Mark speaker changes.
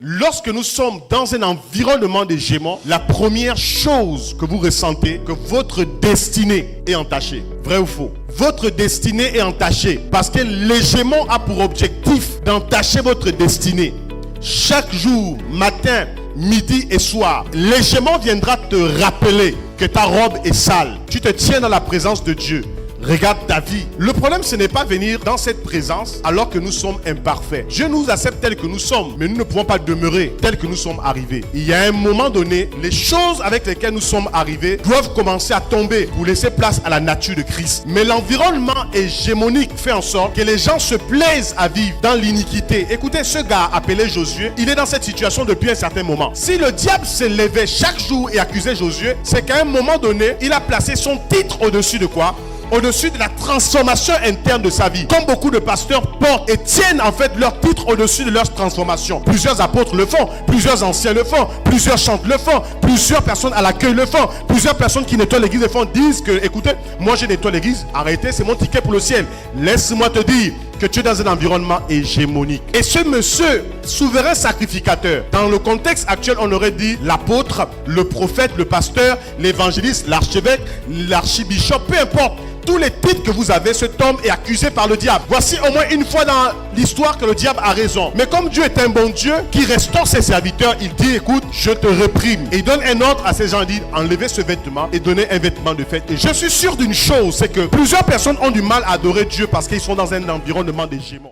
Speaker 1: Lorsque nous sommes dans un environnement de gémants, la première chose que vous ressentez, que votre destinée est entachée. Vrai ou faux? Votre destinée est entachée parce que les gémants a pour objectif d'entacher votre destinée. Chaque jour, matin, midi et soir, les gémants viendra te rappeler que ta robe est sale. Tu te tiens dans la présence de Dieu. Regarde ta vie. Le problème, ce n'est pas venir dans cette présence alors que nous sommes imparfaits. Dieu nous accepte tels que nous sommes, mais nous ne pouvons pas demeurer tels que nous sommes arrivés. Il y a un moment donné, les choses avec lesquelles nous sommes arrivés doivent commencer à tomber pour laisser place à la nature de Christ. Mais l'environnement hégémonique fait en sorte que les gens se plaisent à vivre dans l'iniquité. Écoutez, ce gars appelé Josué, il est dans cette situation depuis un certain moment. Si le diable se levait chaque jour et accusait Josué, c'est qu'à un moment donné, il a placé son titre au-dessus de quoi? Au-dessus de la transformation interne de sa vie. Comme beaucoup de pasteurs portent et tiennent en fait leur titre au-dessus de leur transformation. Plusieurs apôtres le font, plusieurs anciens le font, plusieurs chantent le font, plusieurs personnes à l'accueil le font, plusieurs personnes qui nettoient l'église le font, disent que, écoutez, moi je nettoie l'église, arrêtez, c'est mon ticket pour le ciel. Laisse-moi te dire que tu es dans un environnement hégémonique. Et ce monsieur, souverain sacrificateur, dans le contexte actuel, on aurait dit l'apôtre, le prophète, le pasteur, l'évangéliste, l'archevêque, l'archibishop, peu importe. Tous les titres que vous avez, cet homme est accusé par le diable. Voici au moins une fois dans l'histoire que le diable a raison. Mais comme Dieu est un bon Dieu qui restaure ses serviteurs, il dit, écoute, je te réprime. Et il donne un ordre à ces gens, il dit, enlevez ce vêtement et donnez un vêtement de fête. Et je suis sûr d'une chose, c'est que plusieurs personnes ont du mal à adorer Dieu parce qu'ils sont dans un environnement de gémants.